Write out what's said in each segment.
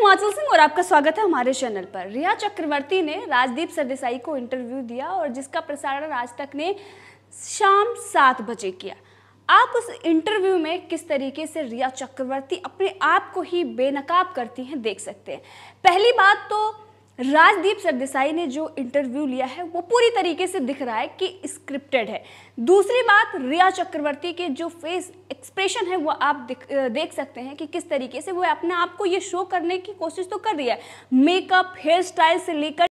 हिमाचल सिंह और आपका स्वागत है हमारे चैनल पर। रिया चक्रवर्ती ने राजदीप सरदेसाई को इंटरव्यू दिया और जिसका प्रसारण आज तक ने शाम 7 बजे किया। आप उस इंटरव्यू में किस तरीके से रिया चक्रवर्ती अपने आप को ही बेनकाब करती हैं देख सकते हैं। पहली बात तो राजदीप सरदेसाई ने जो इंटरव्यू लिया है वो पूरी तरीके से दिख रहा है कि स्क्रिप्टेड है। दूसरी बात, रिया चक्रवर्ती के जो फेस एक्सप्रेशन है वो आप देख सकते हैं कि किस तरीके से वो अपने आप को ये शो करने की कोशिश तो कर रही है। मेकअप, हेयर स्टाइल से लेकर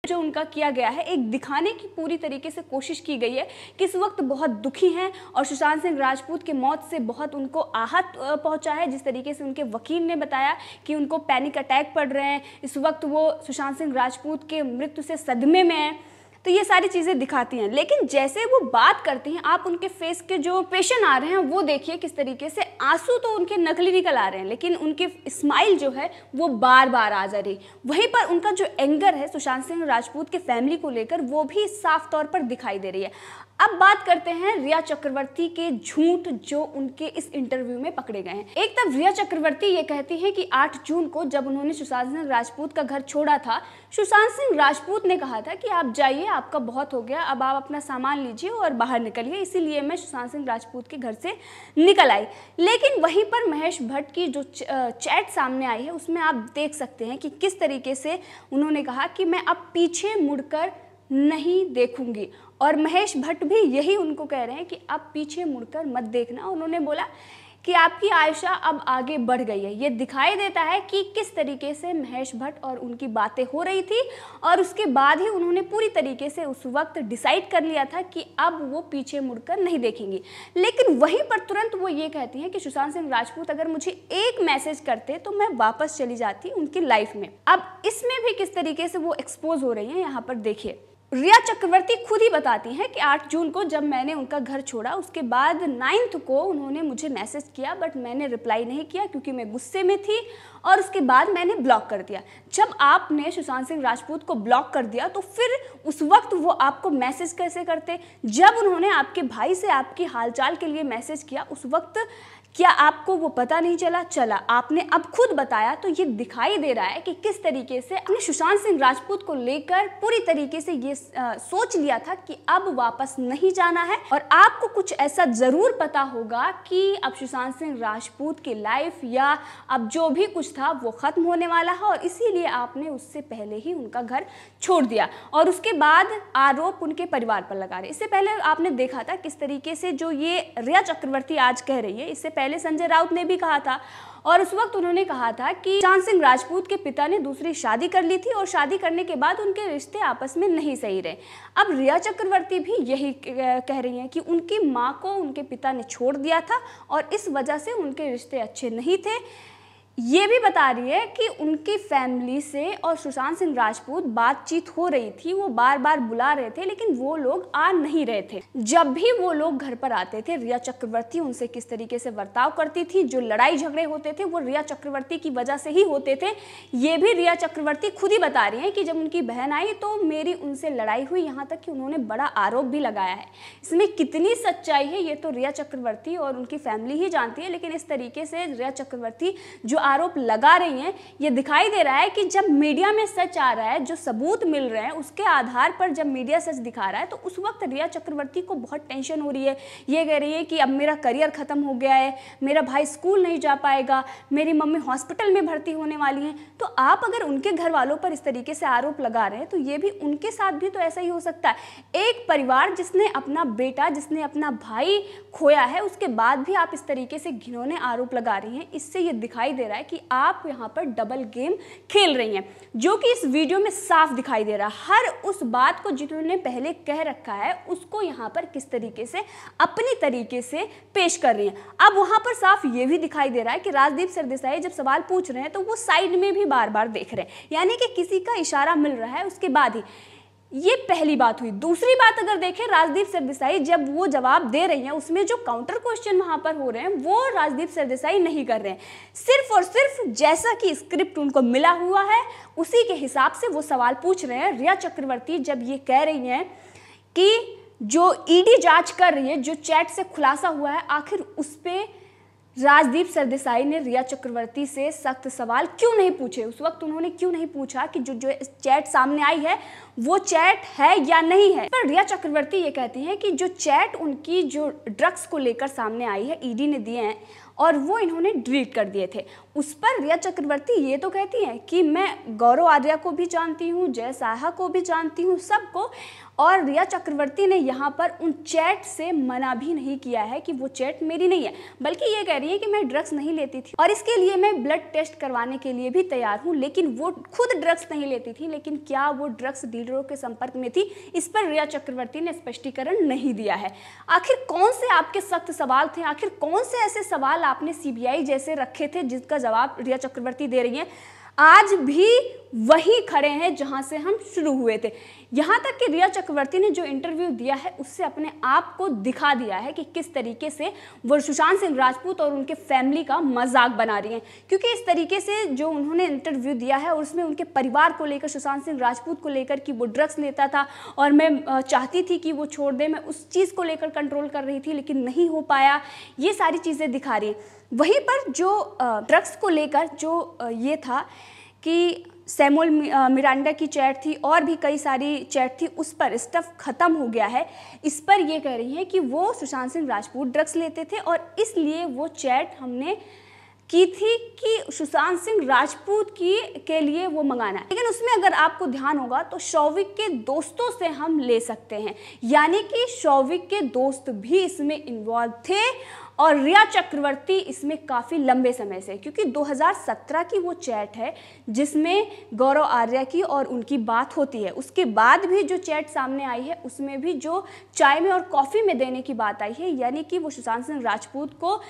जो उनका किया गया है, एक दिखाने की पूरी तरीके से कोशिश की गई है कि इस वक्त बहुत दुखी हैं और सुशांत सिंह राजपूत की मौत से बहुत उनको आहत पहुंचा है। जिस तरीके से उनके वकील ने बताया कि उनको पैनिक अटैक पड़ रहे हैं, इस वक्त वो सुशांत सिंह राजपूत के मृत्यु से सदमे में हैं। तो ये सारी चीज़ें दिखाती हैं, लेकिन जैसे वो बात करती हैं आप उनके फेस के जो एक्सप्रेशन आ रहे हैं वो देखिए किस तरीके से। आंसू तो उनके नकली निकल आ रहे हैं लेकिन उनकी स्माइल जो है वो बार बार आ जा रही। वहीं पर उनका जो एंगर है सुशांत सिंह राजपूत के फैमिली को लेकर वो भी साफ तौर पर दिखाई दे रही है। अब बात करते हैं रिया चक्रवर्ती के झूठ जो उनके इस इंटरव्यू में पकड़े गए हैं। एक तरफ रिया चक्रवर्ती ये कहती हैं कि 8 जून को जब उन्होंने सुशांत सिंह राजपूत का घर छोड़ा था, सुशांत सिंह राजपूत ने कहा था कि आप जाइए, आपका बहुत हो गया, अब आप अपना सामान लीजिए और बाहर निकलिए, इसीलिए मैं सुशांत सिंह राजपूत के घर से निकल आई। लेकिन वहीं पर महेश भट्ट की जो चैट सामने आई है उसमें आप देख सकते हैं कि किस तरीके से उन्होंने कहा कि मैं अब पीछे मुड़कर नहीं देखूंगी, और महेश भट्ट भी यही उनको कह रहे हैं कि अब पीछे मुड़कर मत देखना। उन्होंने बोला कि आपकी आयशा अब आगे बढ़ गई है। ये दिखाई देता है कि किस तरीके से महेश भट्ट और उनकी बातें हो रही थी और उसके बाद ही उन्होंने पूरी तरीके से उस वक्त डिसाइड कर लिया था कि अब वो पीछे मुड़कर नहीं देखेंगी। लेकिन वहीं पर तुरंत वो ये कहती हैं कि सुशांत सिंह राजपूत अगर मुझे एक मैसेज करते तो मैं वापस चली जाती उनकी लाइफ में। अब इसमें भी किस तरीके से वो एक्सपोज हो रही हैं यहाँ पर देखिए। रिया चक्रवर्ती खुद ही बताती हैं कि 8 जून को जब मैंने उनका घर छोड़ा उसके बाद 9 को उन्होंने मुझे मैसेज किया, बट मैंने रिप्लाई नहीं किया क्योंकि मैं गुस्से में थी और उसके बाद मैंने ब्लॉक कर दिया। जब आपने सुशांत सिंह राजपूत को ब्लॉक कर दिया तो फिर उस वक्त वो आपको मैसेज कैसे करते? जब उन्होंने आपके भाई से आपकी हालचाल के लिए मैसेज किया उस वक्त क्या आपको वो पता नहीं चला? आपने अब खुद बताया। तो ये दिखाई दे रहा है कि किस तरीके से आपने सुशांत सिंह राजपूत को लेकर पूरी तरीके से ये सोच लिया था कि अब वापस नहीं जाना है, और आपको कुछ ऐसा जरूर पता होगा कि अब सुशांत सिंह राजपूत की लाइफ या अब जो भी कुछ था वो खत्म होने वाला है, और इसीलिए आपने उससे पहले ही उनका घर छोड़ दिया और उसके बाद आरोप उनके परिवार पर लगा रहे। इससे पहले आपने देखा था किस तरीके से जो ये रिया चक्रवर्ती आज कह रही है, इससे पहले संजय राउत ने भी कहा था, और उस वक्त उन्होंने कहा था कि सुशांत सिंह राजपूत के पिता ने दूसरी शादी कर ली थी और शादी करने के बाद उनके रिश्ते आपस में नहीं सही रहे। अब रिया चक्रवर्ती भी यही कह रही हैं कि उनकी मां को उनके पिता ने छोड़ दिया था और इस वजह से उनके रिश्ते अच्छे नहीं थे। ये भी बता रही है कि उनकी फैमिली से और सुशांत सिंह राजपूत बातचीत हो रही थी, वो बार बार बुला रहे थे लेकिन वो लोग आ नहीं रहे थे। जब भी वो लोग घर पर आते थे रिया चक्रवर्ती उनसे किस तरीके से बर्ताव करती थी, जो लड़ाई झगड़े होते थे वो रिया चक्रवर्ती की वजह से ही होते थे। ये भी रिया चक्रवर्ती खुद ही बता रही है कि जब उनकी बहन आई तो मेरी उनसे लड़ाई हुई, यहाँ तक कि उन्होंने बड़ा आरोप भी लगाया है। इसमें कितनी सच्चाई है ये तो रिया चक्रवर्ती और उनकी फैमिली ही जानती है, लेकिन इस तरीके से रिया चक्रवर्ती जो आरोप लगा रही हैं ये दिखाई दे रहा है कि जब मीडिया में सच आ रहा है, जो सबूत मिल रहे हैं उसके आधार पर जब मीडिया सच दिखा रहा है तो उस वक्त रिया चक्रवर्ती को बहुत टेंशन हो रही है। ये कह रही है कि अब मेरा करियर खत्म हो गया है, मेरा भाई स्कूल नहीं जा पाएगा, मेरी मम्मी हॉस्पिटल में भर्ती होने वाली हैं। तो आप अगर उनके घर वालों पर इस तरीके से आरोप लगा रहे हैं तो ये भी उनके साथ भी तो ऐसा ही हो सकता है। एक परिवार जिसने अपना बेटा, जिसने अपना भाई खोया है, उसके बाद भी आप इस तरीके से घिनौने आरोप लगा रही हैं। इससे ये दिखाई दे रहा है कि आप यहाँ पर डबल गेम खेल रही हैं, जो कि इस वीडियो में साफ दिखाई दे रहा है। हर उस बात को जिन्होंने पहले कह रखा है उसको यहाँ पर किस तरीके से अपनी तरीके से पेश कर रही हैं। अब वहाँ पर साफ ये भी दिखाई दे रहा है कि राजदीप सरदेसाई जब सवाल पूछ रहे हैं तो वो साइड में भी बार बार देख रहे हैं, यानी कि किसी का इशारा मिल रहा है उसके बाद ही। ये पहली बात हुई। दूसरी बात अगर देखें, राजदीप सरदेसाई जब वो जवाब दे रही हैं उसमें जो काउंटर क्वेश्चन वहां पर हो रहे हैं वो राजदीप सरदेसाई नहीं कर रहे हैं। सिर्फ और सिर्फ जैसा कि स्क्रिप्ट उनको मिला हुआ है उसी के हिसाब से वो सवाल पूछ रहे हैं। रिया चक्रवर्ती जब ये कह रही हैं कि जो ईडी जांच कर रही है, जो चैट से खुलासा हुआ है, आखिर उस पर राजदीप सरदेसाई ने रिया चक्रवर्ती से सख्त सवाल क्यों नहीं पूछे? उस वक्त उन्होंने क्यों नहीं पूछा कि जो चैट सामने आई है वो चैट है या नहीं है? पर रिया चक्रवर्ती ये कहती हैं कि जो चैट उनकी जो ड्रग्स को लेकर सामने आई है, ईडी ने दिए हैं और वो इन्होंने डिलीट कर दिए थे। उस पर रिया चक्रवर्ती ये तो कहती हैं कि मैं गौरव आर्या को भी जानती हूँ, जय साहा को भी जानती हूँ, सबको। और रिया चक्रवर्ती ने यहाँ पर उन चैट से मना भी नहीं किया है कि वो चैट मेरी नहीं है, बल्कि ये कह रही है कि मैं ड्रग्स नहीं लेती थी और इसके लिए मैं ब्लड टेस्ट करवाने के लिए भी तैयार हूँ। लेकिन वो खुद ड्रग्स नहीं लेती थी, लेकिन क्या वो ड्रग्स डीलरों के संपर्क में थी? इस पर रिया चक्रवर्ती ने स्पष्टीकरण नहीं दिया है। आखिर कौन से आपके सख्त सवाल थे? आखिर कौन से ऐसे सवाल आपने सीबीआई जैसे रखे थे जिसका जवाब रिया चक्रवर्ती दे रही हैं? आज भी वही खड़े हैं जहां से हम शुरू हुए थे। यहां तक कि रिया चक्रवर्ती ने जो इंटरव्यू दिया है उससे अपने आप को दिखा दिया है कि किस तरीके से वो सुशांत सिंह राजपूत और उनके फैमिली का मजाक बना रही हैं। क्योंकि इस तरीके से जो उन्होंने इंटरव्यू दिया है और उसमें उनके परिवार को लेकर, सुशांत सिंह राजपूत को लेकर कि वो ड्रग्स लेता था और मैं चाहती थी कि वो छोड़ दे, मैं उस चीज़ को लेकर कंट्रोल कर रही थी लेकिन नहीं हो पाया, ये सारी चीज़ें दिखा रही हैं। वहीं पर जो ड्रग्स को लेकर जो ये था कि सैमुअल मिरांडा की चैट थी और भी कई सारी चैट थी, उस पर स्टफ खत्म हो गया है। इस पर ये कह रही हैं कि वो सुशांत सिंह राजपूत ड्रग्स लेते थे और इसलिए वो चैट हमने की थी कि सुशांत सिंह राजपूत के लिए वो मंगाना है। लेकिन उसमें अगर आपको ध्यान होगा तो शौविक के दोस्तों से हम ले सकते हैं, यानी कि शौविक के दोस्त भी इसमें इन्वॉल्व थे और रिया चक्रवर्ती इसमें काफ़ी लंबे समय से, क्योंकि 2017 की वो चैट है जिसमें गौरव आर्या की और उनकी बात होती है। उसके बाद भी जो चैट सामने आई है उसमें भी जो चाय में और कॉफ़ी में देने की बात आई है, यानी कि वो सुशांत सिंह राजपूत को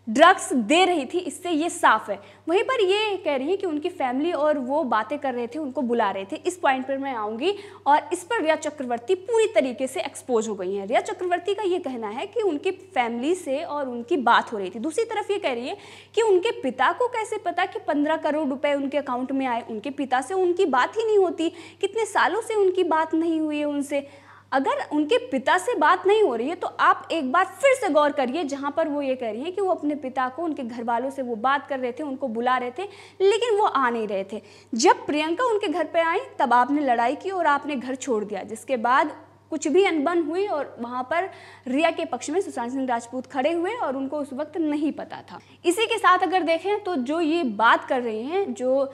ड्रग्स दे रही थी, इससे ये साफ है। वहीं पर ये कह रही है कि उनकी फैमिली और वो बातें कर रहे थे, उनको बुला रहे थे। इस पॉइंट पर मैं आऊँगी और इस पर रिया चक्रवर्ती पूरी तरीके से एक्सपोज हो गई हैं। रिया चक्रवर्ती का ये कहना है कि उनकी फैमिली से और उनकी बात हो रही थी। दूसरी तरफ ये कह रही है कि उनके पिता को कैसे पता कि 15 करोड़ रुपए उनके अकाउंट में आए? उनके पिता से उनकी बात ही नहीं होती, कितने सालों से उनकी बात नहीं हुई है उनसे। अगर उनके पिता से बात नहीं हो रही है तो आप एक बार फिर से गौर करिए, जहां पर वो ये कह रही है कि वो अपने पिता को, उनके घर वालों से वो बात कर रहे थे, उनको बुला रहे थे लेकिन वो आ नहीं रहे थे। जब प्रियंका उनके घर पे आई तब आपने लड़ाई की और आपने घर छोड़ दिया, जिसके बाद कुछ भी अनबन हुई और वहाँ पर रिया के पक्ष में सुशांत सिंह राजपूत खड़े हुए और उनको उस वक्त नहीं पता था। इसी के साथ अगर देखें तो जो ये बात कर रही हैं, जो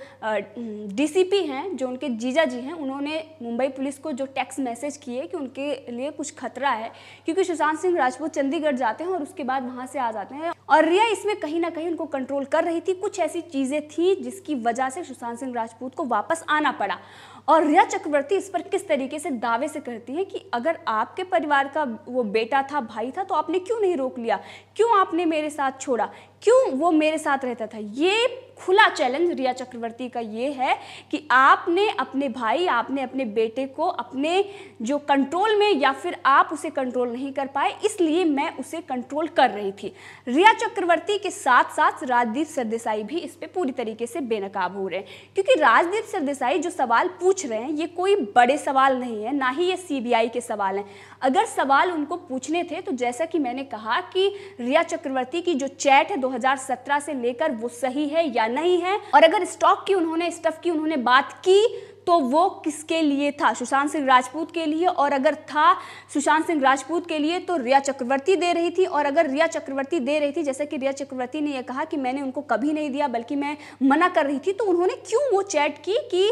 डीसीपी हैं, जो उनके जीजा जी हैं, उन्होंने मुंबई पुलिस को जो टेक्स्ट मैसेज किए कि उनके लिए कुछ खतरा है, क्योंकि सुशांत सिंह राजपूत चंडीगढ़ जाते हैं और उसके बाद वहाँ से आ जाते हैं और रिया इसमें कहीं ना कहीं उनको कंट्रोल कर रही थी। कुछ ऐसी चीज़ें थी जिसकी वजह से सुशांत सिंह राजपूत को वापस आना पड़ा। और रिया चक्रवर्ती इस पर किस तरीके से दावे से करती है कि अगर आपके परिवार का वो बेटा था, भाई था, तो आपने क्यों नहीं रोक लिया, क्यों आपने मेरे साथ छोड़ा, क्यों वो मेरे साथ रहता था। ये खुला चैलेंज रिया चक्रवर्ती का ये है कि आपने अपने भाई, आपने अपने बेटे को अपने जो कंट्रोल में, या फिर आप उसे कंट्रोल नहीं कर पाए, इसलिए मैं उसे कंट्रोल कर रही थी। रिया चक्रवर्ती के साथ साथ राजदीप सरदेसाई भी इस पे पूरी तरीके से बेनकाब हो रहे हैं, क्योंकि राजदीप सरदेसाई जो सवाल पूछ रहे हैं ये कोई बड़े सवाल नहीं है, ना ही ये सीबीआई के सवाल हैं। अगर सवाल उनको पूछने थे तो जैसा कि मैंने कहा कि रिया चक्रवर्ती की जो चैट है 2017 से लेकर वो सही है या नहीं है, और अगर स्टफ की उन्होंने बात की तो वो किसके लिए था, सुशांत सिंह राजपूत के लिए, और अगर था सुशांत सिंह राजपूत के लिए तो रिया चक्रवर्ती दे रही थी। और अगर रिया चक्रवर्ती दे रही थी, जैसे कि रिया चक्रवर्ती ने यह कहा कि मैंने उनको कभी नहीं दिया बल्कि मैं मना कर रही थी, तो उन्होंने क्यों वो चैट की कि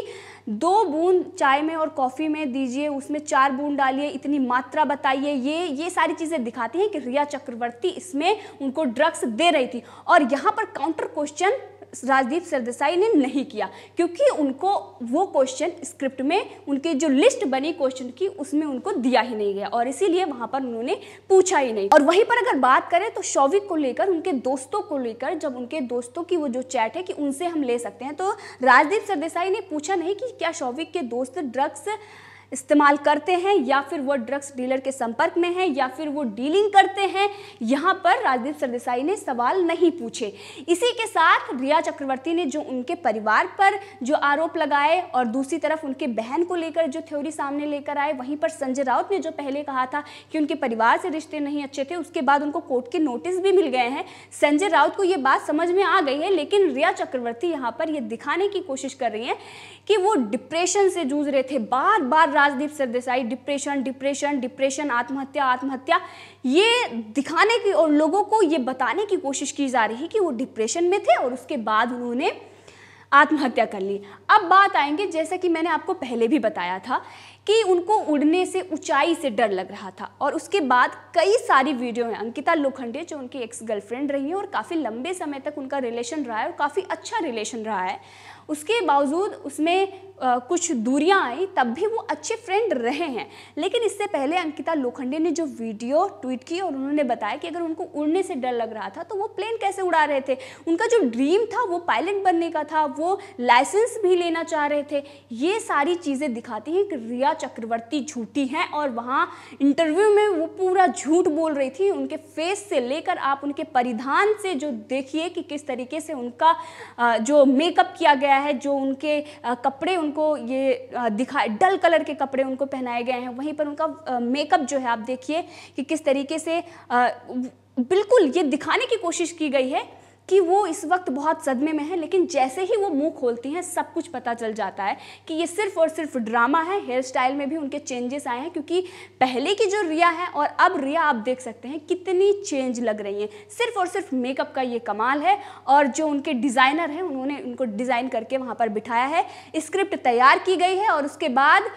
2 बूंद चाय में और कॉफ़ी में दीजिए, उसमें 4 बूंद डालिए, इतनी मात्रा बताइए। ये सारी चीज़ें दिखाती हैं कि रिया चक्रवर्ती इसमें उनको ड्रग्स दे रही थी। और यहाँ पर काउंटर क्वेश्चन राजदीप सरदेसाई ने नहीं किया, क्योंकि उनको वो क्वेश्चन स्क्रिप्ट में, उनके जो लिस्ट बनी क्वेश्चन की, उसमें उनको दिया ही नहीं गया और इसीलिए वहां पर उन्होंने पूछा ही नहीं। और वहीं पर अगर बात करें तो शौविक को लेकर, उनके दोस्तों को लेकर, जब उनके दोस्तों की वो जो चैट है कि उनसे हम ले सकते हैं, तो राजदीप सरदेसाई ने पूछा नहीं कि क्या शौविक के दोस्त ड्रग्स इस्तेमाल करते हैं या फिर वो ड्रग्स डीलर के संपर्क में हैं या फिर वो डीलिंग करते हैं, यहाँ पर राजदीप सरदेसाई ने सवाल नहीं पूछे। इसी के साथ रिया चक्रवर्ती ने जो उनके परिवार पर जो आरोप लगाए और दूसरी तरफ उनके बहन को लेकर जो थ्योरी सामने लेकर आए, वहीं पर संजय राउत ने जो पहले कहा था कि उनके परिवार से रिश्ते नहीं अच्छे थे, उसके बाद उनको कोर्ट के नोटिस भी मिल गए हैं। संजय राउत को ये बात समझ में आ गई है, लेकिन रिया चक्रवर्ती यहाँ पर ये दिखाने की कोशिश कर रही हैं कि वो डिप्रेशन से जूझ रहे थे। बार बार Rajdeep Sardesai depression depression depression, आत्महत्या आत्महत्या, ये दिखाने की और लोगों को ये बताने की कोशिश की जा रही है कि वो डिप्रेशन में थे और उसके बाद उन्होंने आत्महत्या कर ली। अब बात आएंगे, जैसा कि मैंने आपको पहले भी बताया था कि उनको उड़ने से, ऊंचाई से डर लग रहा था और उसके बाद कई सारी वीडियो हैं। अंकिता लोखंडे जो उनकी एक्स गर्लफ्रेंड रही है और काफ़ी लंबे समय तक उनका रिलेशन रहा है और काफ़ी अच्छा रिलेशन रहा है, उसके बावजूद उसमें कुछ दूरियां आई, तब भी वो अच्छे फ्रेंड रहे हैं। लेकिन इससे पहले अंकिता लोखंडे ने जो वीडियो ट्वीट की और उन्होंने बताया कि अगर उनको उड़ने से डर लग रहा था तो वो प्लेन कैसे उड़ा रहे थे। उनका जो ड्रीम था वो पायलट बनने का था, वो लाइसेंस भी लेना चाह रहे थे। ये सारी चीज़ें दिखाती हैं कि रिया चक्रवर्ती झूठी हैं और वहाँ इंटरव्यू में वो पूरा झूठ बोल रही थी। उनके फेस से लेकर आप उनके परिधान से जो देखिए कि किस तरीके से उनका जो मेकअप किया गया है, जो उनके कपड़े उनको ये दिखाए, डल कलर के कपड़े उनको पहनाए गए हैं, वहीं पर उनका मेकअप जो है आप देखिए कि किस तरीके से बिल्कुल ये दिखाने की कोशिश की गई है कि वो इस वक्त बहुत सदमे में है। लेकिन जैसे ही वो मुंह खोलती हैं सब कुछ पता चल जाता है कि ये सिर्फ और सिर्फ ड्रामा है। हेयर स्टाइल में भी उनके चेंजेस आए हैं, क्योंकि पहले की जो रिया है और अब रिया आप देख सकते हैं कितनी चेंज लग रही हैं। सिर्फ और सिर्फ मेकअप का ये कमाल है और जो उनके डिज़ाइनर हैं उन्होंने उनको डिज़ाइन करके वहाँ पर बिठाया है। स्क्रिप्ट तैयार की गई है और उसके बाद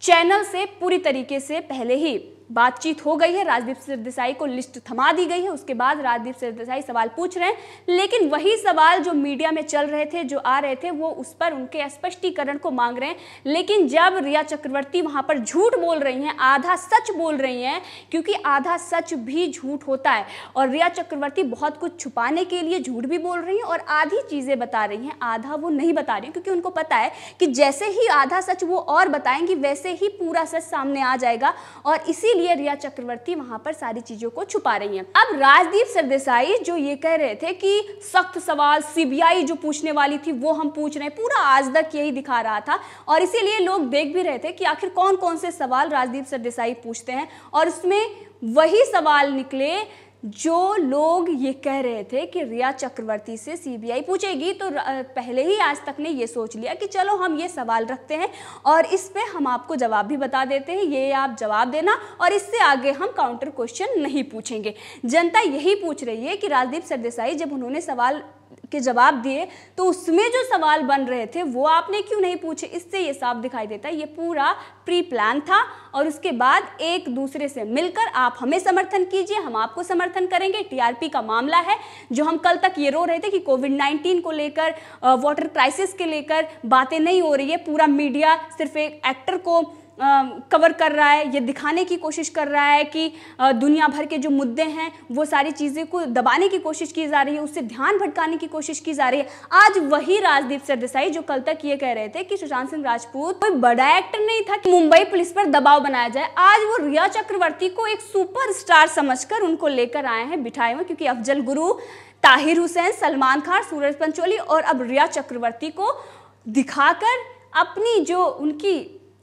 चैनल से पूरी तरीके से पहले ही बातचीत हो गई है। राजदीप सरदेसाई को लिस्ट थमा दी गई है। उसके बाद राजदीप सरदेसाई सवाल पूछ रहे हैं, लेकिन वही सवाल जो मीडिया में चल रहे थे, जो आ रहे थे, वो उस पर उनके स्पष्टीकरण को मांग रहे हैं। लेकिन जब रिया चक्रवर्ती वहां पर झूठ बोल रही हैं, आधा सच बोल रही हैं, क्योंकि आधा सच भी झूठ होता है और रिया चक्रवर्ती बहुत कुछ छुपाने के लिए झूठ भी बोल रही हैं और आधी चीज़ें बता रही हैं, आधा वो नहीं बता रही हैं, क्योंकि उनको पता है कि जैसे ही आधा सच वो और बताएंगी वैसे ही पूरा सच सामने आ जाएगा और इसी लिए रिया चक्रवर्ती वहां पर सारी चीजों को छुपा रही हैं। अब राजदीप सरदेसाई जो ये कह रहे थे कि सख्त सवाल सीबीआई जो पूछने वाली थी वो हम पूछ रहे हैं, पूरा आज तक यही दिखा रहा था और इसीलिए लोग देख भी रहे थे कि आखिर कौन कौन से सवाल राजदीप सरदेसाई पूछते हैं और उसमें वही सवाल निकले जो लोग ये कह रहे थे कि रिया चक्रवर्ती से सीबीआई पूछेगी। तो पहले ही आज तक ने ये सोच लिया कि चलो हम ये सवाल रखते हैं और इस पे हम आपको जवाब भी बता देते हैं, ये आप जवाब देना और इससे आगे हम काउंटर क्वेश्चन नहीं पूछेंगे। जनता यही पूछ रही है कि राजदीप सरदेसाई जब उन्होंने सवाल के जवाब दिए तो उसमें जो सवाल बन रहे थे वो आपने क्यों नहीं पूछे। इससे ये साफ दिखाई देता है ये पूरा प्री प्लान था और उसके बाद एक दूसरे से मिलकर आप हमें समर्थन कीजिए, हम आपको समर्थन करेंगे। टीआरपी का मामला है जो हम कल तक ये रो रहे थे कि कोविड-19 को लेकर, वाटर क्राइसिस के लेकर बातें नहीं हो रही है, पूरा मीडिया सिर्फ एक एक्टर को कवर कर रहा है, ये दिखाने की कोशिश कर रहा है कि दुनिया भर के जो मुद्दे हैं वो सारी चीज़ें को दबाने की कोशिश की जा रही है, उससे ध्यान भटकाने की कोशिश की जा रही है। आज वही राजदीप सरदेसाई जो कल तक ये कह रहे थे कि सुशांत सिंह राजपूत कोई बड़ा एक्टर नहीं था कि मुंबई पुलिस पर दबाव बनाया जाए, आज वो रिया चक्रवर्ती को एक सुपरस्टार समझकर उनको लेकर आए हैं, बिठाए हुए, क्योंकि अफजल गुरु, ताहिर हुसैन, सलमान खान, सूरज पंचोली और अब रिया चक्रवर्ती को दिखाकर अपनी जो उनकी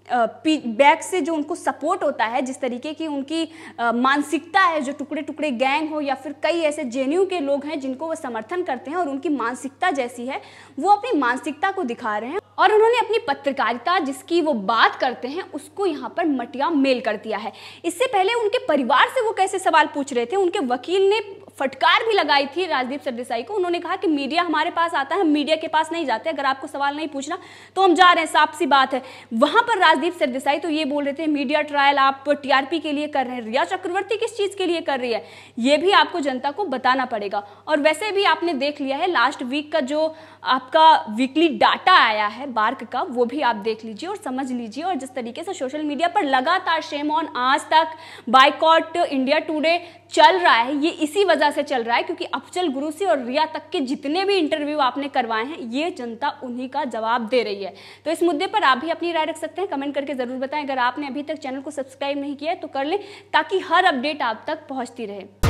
बैक से जो उनको सपोर्ट होता है, जिस तरीके की उनकी मानसिकता है, जो टुकड़े टुकड़े गैंग हो या फिर कई ऐसे जेएनयू के लोग हैं जिनको वो समर्थन करते हैं और उनकी मानसिकता जैसी है, वो अपनी मानसिकता को दिखा रहे हैं और उन्होंने अपनी पत्रकारिता जिसकी वो बात करते हैं उसको यहाँ पर मटिया मेल कर दिया है। इससे पहले उनके परिवार से वो कैसे सवाल पूछ रहे थे, उनके वकील ने फटकार भी लगाई थी राजदीप सरदेसाई को। उन्होंने कहा कि मीडिया हमारे पास आता है, हम मीडिया के पास नहीं जाते, अगर आपको सवाल नहीं पूछना तो हम जा रहे हैं, साफ सी बात है। वहां पर राजदीप सरदेसाई तो ये बोल रहे थे मीडिया ट्रायल आप टीआरपी के लिए कर रहे हैं, रिया चक्रवर्ती किस चीज के लिए कर रही है ये भी आपको जनता को बताना पड़ेगा। और वैसे भी आपने देख लिया है लास्ट वीक का जो आपका वीकली डाटा आया है बार्क का, वो भी आप देख लीजिए और समझ लीजिए। और जिस तरीके से सोशल मीडिया पर लगातार शेम ऑन आज तक, बायकॉट इंडिया टुडे चल रहा है, ये इसी वजह से चल रहा है, क्योंकि अफजल गुरूसी और रिया तक के जितने भी इंटरव्यू आपने करवाए हैं ये जनता उन्हीं का जवाब दे रही है। तो इस मुद्दे पर आप भी अपनी राय रख सकते हैं, कमेंट करके जरूर बताएं। अगर आपने अभी तक चैनल को सब्सक्राइब नहीं किया है तो कर लें, ताकि हर अपडेट आप तक पहुंचती रहे।